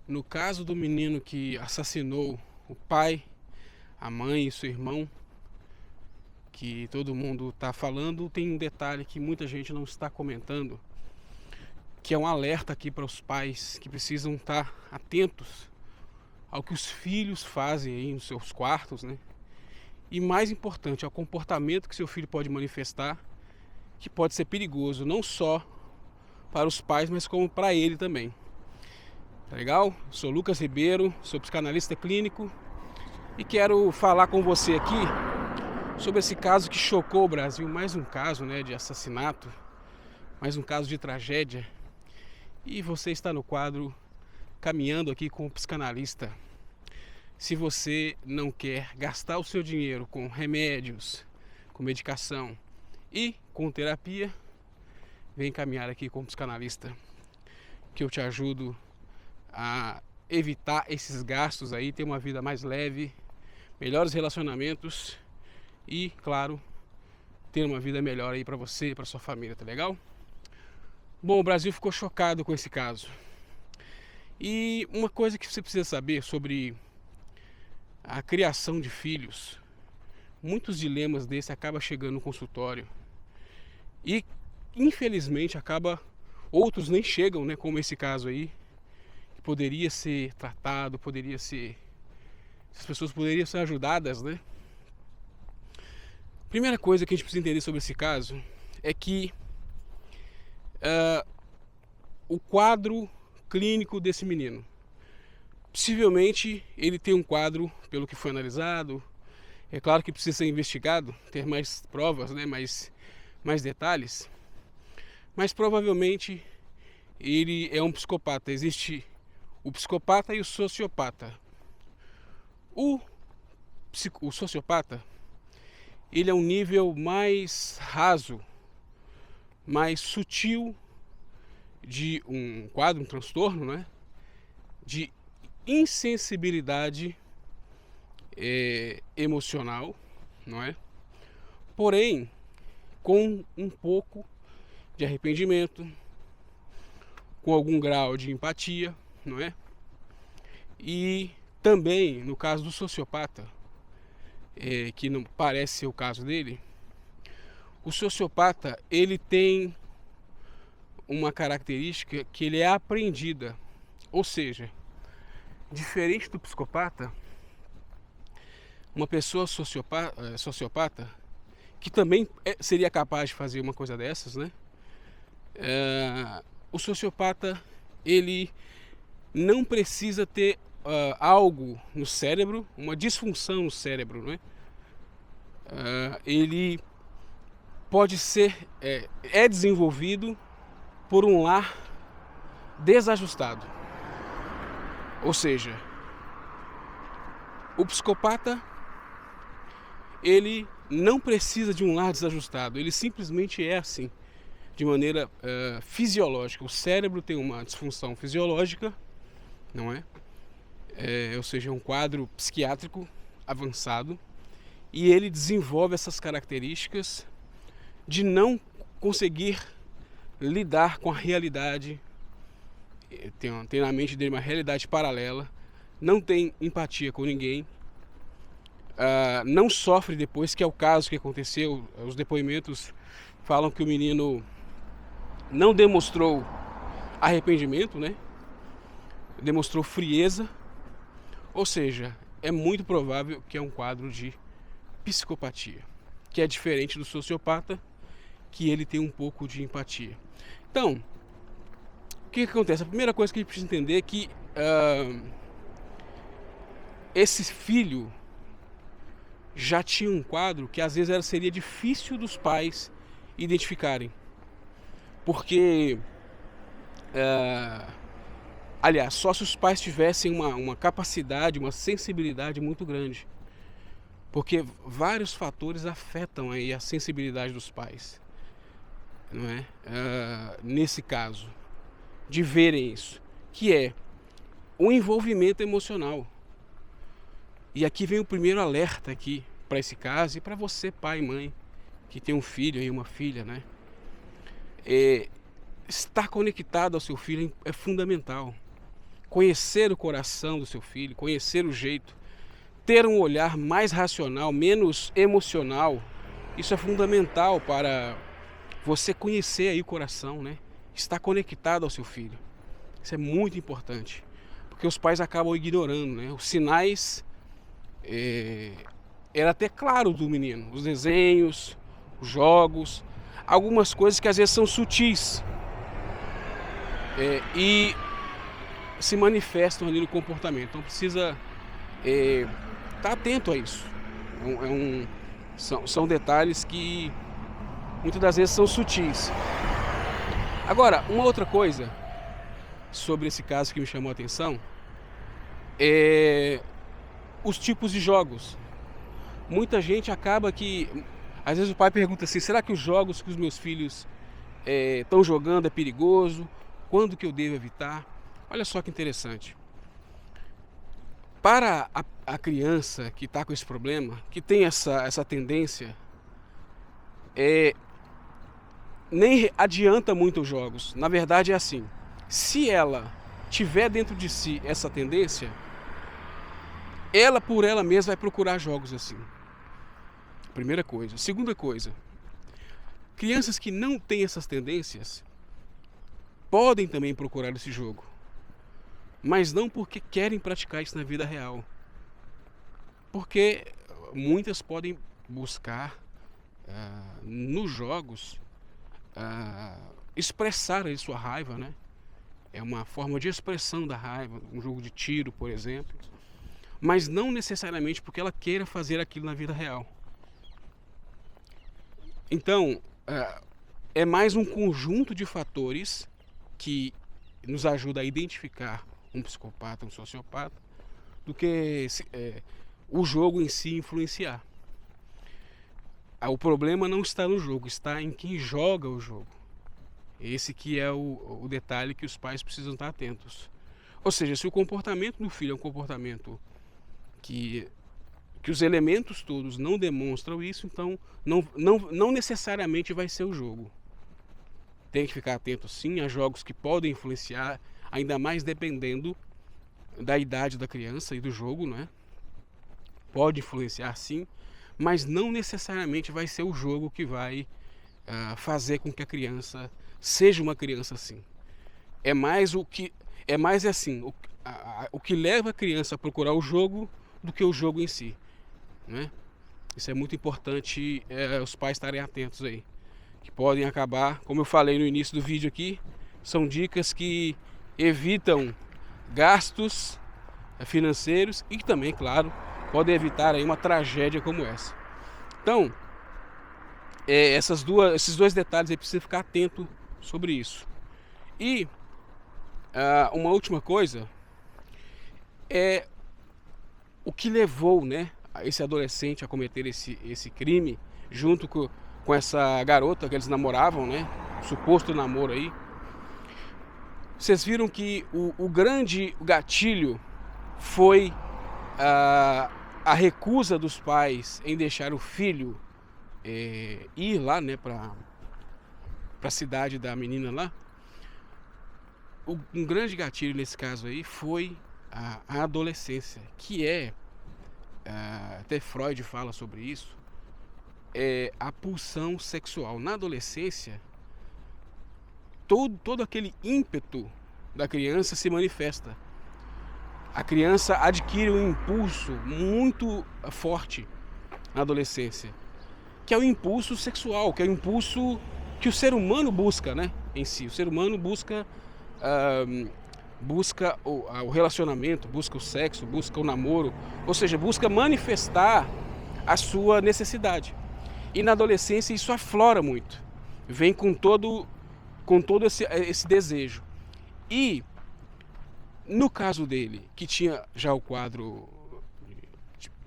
No caso do menino que assassinou o pai, a mãe e seu irmão, que todo mundo está falando, tem um detalhe que muita gente não está comentando, que é um alerta aqui para os pais que precisam estar atentos ao que os filhos fazem aí nos seus quartos, né? E mais importante, ao comportamento que seu filho pode manifestar, que pode ser perigoso não só para os pais, mas como para ele também. Tá legal? Sou Lucas Ribeiro, sou psicanalista clínico e quero falar com você aqui sobre esse caso que chocou o Brasil, mais um caso, né, de assassinato, mais um caso de tragédia. E você está no quadro Caminhando aqui com o Psicanalista. Se você não quer gastar o seu dinheiro com remédios, com medicação e com terapia, vem caminhar aqui com o Psicanalista, que eu te ajudo a evitar esses gastos aí, ter uma vida mais leve, melhores relacionamentos e, claro, ter uma vida melhor aí para você e para sua família, tá legal? Bom, o Brasil ficou chocado com esse caso. E uma coisa que você precisa saber sobre a criação de filhos, muitos dilemas desse acabam chegando no consultório e infelizmente outros nem chegam, né, como esse caso aí, que poderia ser tratado, as pessoas poderiam ser ajudadas, né? Primeira coisa que a gente precisa entender sobre esse caso é que o quadro clínico desse menino, possivelmente ele tem um quadro, pelo que foi analisado, é claro que precisa ser investigado, ter mais provas, né, mais detalhes, mas provavelmente ele é um psicopata. Existe o psicopata e o sociopata. O sociopata, ele é um nível mais raso, mais sutil de um quadro, um transtorno, né, de insensibilidade emocional, não é? Porém, com um pouco de arrependimento, com algum grau de empatia, não é? E também, no caso do sociopata, que não parece ser o caso dele, o sociopata, ele tem uma característica que ele é aprendida, ou seja, diferente do psicopata, uma pessoa sociopata que também seria capaz de fazer uma coisa dessas, né? O sociopata, ele não precisa ter algo no cérebro, uma disfunção no cérebro, né? Ele pode ser, desenvolvido por um lar desajustado. Ou seja, o psicopata, ele não precisa de um lar desajustado, ele simplesmente é assim, de maneira fisiológica. O cérebro tem uma disfunção fisiológica, não é? Ou seja, é um quadro psiquiátrico avançado, e ele desenvolve essas características de não conseguir lidar com a realidade, tem na mente dele uma realidade paralela, não tem empatia com ninguém, não sofre depois, que é o caso que aconteceu. Os depoimentos falam que o menino não demonstrou arrependimento, né? Demonstrou frieza, ou seja, é muito provável que é um quadro de psicopatia, que é diferente do sociopata, que ele tem um pouco de empatia. Então, o que acontece? A primeira coisa que a gente precisa entender é que esse filho já tinha um quadro que às vezes seria difícil dos pais identificarem, porque aliás, só se os pais tivessem uma capacidade, uma sensibilidade muito grande, porque vários fatores afetam aí a sensibilidade dos pais, não é? Nesse caso, de verem isso, que é o envolvimento emocional. E aqui vem o primeiro alerta aqui para esse caso, e para você, pai e mãe, que tem um filho e uma filha, né? Estar conectado ao seu filho é fundamental. conhecer o coração do seu filho, conhecer o jeito, ter um olhar mais racional, menos emocional. Isso é fundamental para você conhecer aí o coração, né? Estar conectado ao seu filho. Isso é muito importante, porque os pais acabam ignorando, né? Os sinais, era até claro do menino, os desenhos, os jogos, algumas coisas que às vezes são sutis, e se manifestam ali no comportamento. Então precisa estar atento a isso. São detalhes que muitas das vezes são sutis. Agora, uma outra coisa sobre esse caso que me chamou a atenção é os tipos de jogos. Muita gente acaba que, às vezes o pai pergunta assim: será que os jogos que os meus filhos estão jogando é perigoso? Quando que eu devo evitar? Olha só que interessante. Para a criança que está com esse problema, que tem essa tendência, nem adianta muito os jogos. Na verdade é assim: se ela tiver dentro de si essa tendência, ela por ela mesma vai procurar jogos assim. Primeira coisa. Segunda coisa, crianças que não têm essas tendências podem também procurar esse jogo, mas não porque querem praticar isso na vida real. Porque muitas podem buscar nos jogos expressar aí sua raiva, né? É uma forma de expressão da raiva, um jogo de tiro, por exemplo, mas não necessariamente porque ela queira fazer aquilo na vida real. Então, é mais um conjunto de fatores que nos ajuda a identificar um psicopata, um sociopata, do que o jogo em si influenciar. O problema não está no jogo, está em quem joga o jogo. Esse que é o detalhe que os pais precisam estar atentos. Ou seja, se o comportamento do filho é um comportamento que os elementos todos não demonstram isso, então não necessariamente vai ser o jogo. Tem que ficar atento sim a jogos que podem influenciar, ainda mais dependendo da idade da criança e do jogo, né? Pode influenciar sim, mas não necessariamente vai ser o jogo que vai fazer com que a criança seja uma criança assim. É mais assim, o que leva a criança a procurar o jogo do que o jogo em si, né? Isso é muito importante, os pais estarem atentos aí, que podem acabar, como eu falei no início do vídeo aqui, são dicas que evitam gastos financeiros e que também, claro, podem evitar aí uma tragédia como essa. Então, esses dois detalhes aí, precisa ficar atento sobre isso. E uma última coisa é o que levou, né, esse adolescente a cometer esse crime junto com essa garota que eles namoravam, né? Suposto namoro aí. Vocês viram que o grande gatilho foi a recusa dos pais em deixar o filho ir lá, né, para a cidade da menina lá. Um grande gatilho nesse caso aí foi a adolescência, que até Freud fala sobre isso, a pulsão sexual. Na adolescência, todo aquele ímpeto da criança se manifesta. A criança adquire um impulso muito forte na adolescência, que é o impulso sexual, que é o impulso que o ser humano busca, né, em si. O ser humano busca o relacionamento, busca o sexo, busca o namoro, ou seja, busca manifestar a sua necessidade. E na adolescência isso aflora muito, vem com todo esse desejo. E no caso dele, que tinha já o quadro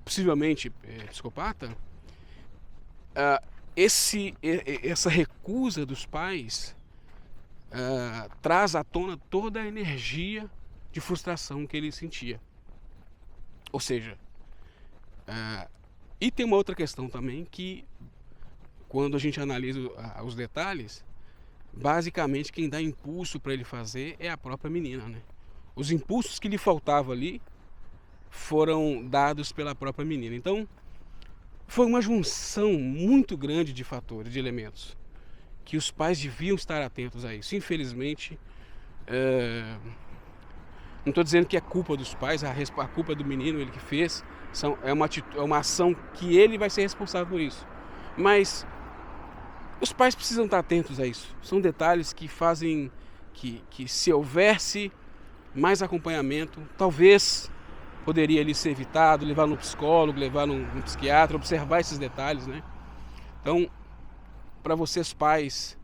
possivelmente psicopata, essa recusa dos pais traz à tona toda a energia de frustração que ele sentia. Ou seja, e tem uma outra questão também, que quando a gente analisa os detalhes, basicamente quem dá impulso para ele fazer é a própria menina, né? os impulsos que lhe faltavam ali foram dados pela própria menina. Então, foi uma junção muito grande de fatores, de elementos, que os pais deviam estar atentos a isso. Infelizmente, não estou dizendo que é culpa dos pais, a culpa é do menino, ele que fez, é uma ação que ele vai ser responsável por isso. Mas os pais precisam estar atentos a isso. São detalhes que fazem que se houvesse mais acompanhamento, talvez poderia ali ser evitado, levar no psicólogo, levar no psiquiatra, observar esses detalhes, né? Então, para vocês pais,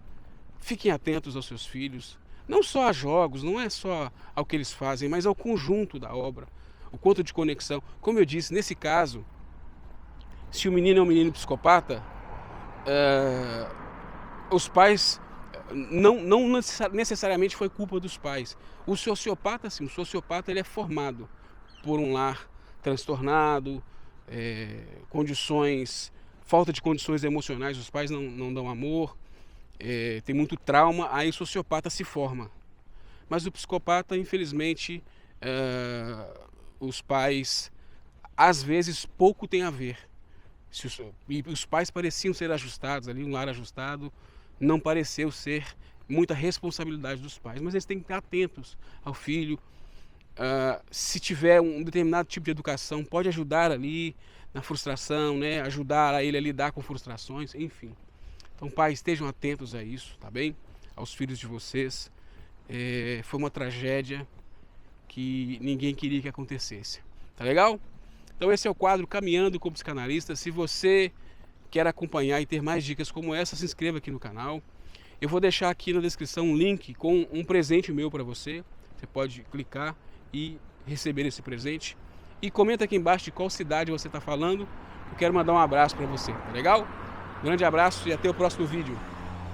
fiquem atentos aos seus filhos, não só a jogos, não é só ao que eles fazem, mas ao conjunto da obra, o quanto de conexão. Como eu disse, nesse caso, se o menino é um menino psicopata, os pais, não necessariamente foi culpa dos pais. O sociopata, sim, o sociopata ele é formado por um lar transtornado, falta de condições emocionais, os pais não dão amor, tem muito trauma, aí o sociopata se forma. Mas o psicopata, infelizmente, os pais, às vezes, pouco tem a ver. E os pais pareciam ser ajustados ali, um lar ajustado, não pareceu ser muita responsabilidade dos pais, mas eles têm que estar atentos ao filho. Se tiver um determinado tipo de educação, pode ajudar ali na frustração, né? Ajudar a ele a lidar com frustrações, enfim. Então, pais, estejam atentos a isso, tá bem? Aos filhos de vocês. Foi uma tragédia que ninguém queria que acontecesse. Tá legal? Então esse é o quadro Caminhando com Psicanalista. Se você quer acompanhar e ter mais dicas como essa, se inscreva aqui no canal. Eu vou deixar aqui na descrição um link com um presente meu para você. Você pode clicar e receber esse presente. E comenta aqui embaixo de qual cidade você está falando. Eu quero mandar um abraço para você, tá legal? Grande abraço e até o próximo vídeo.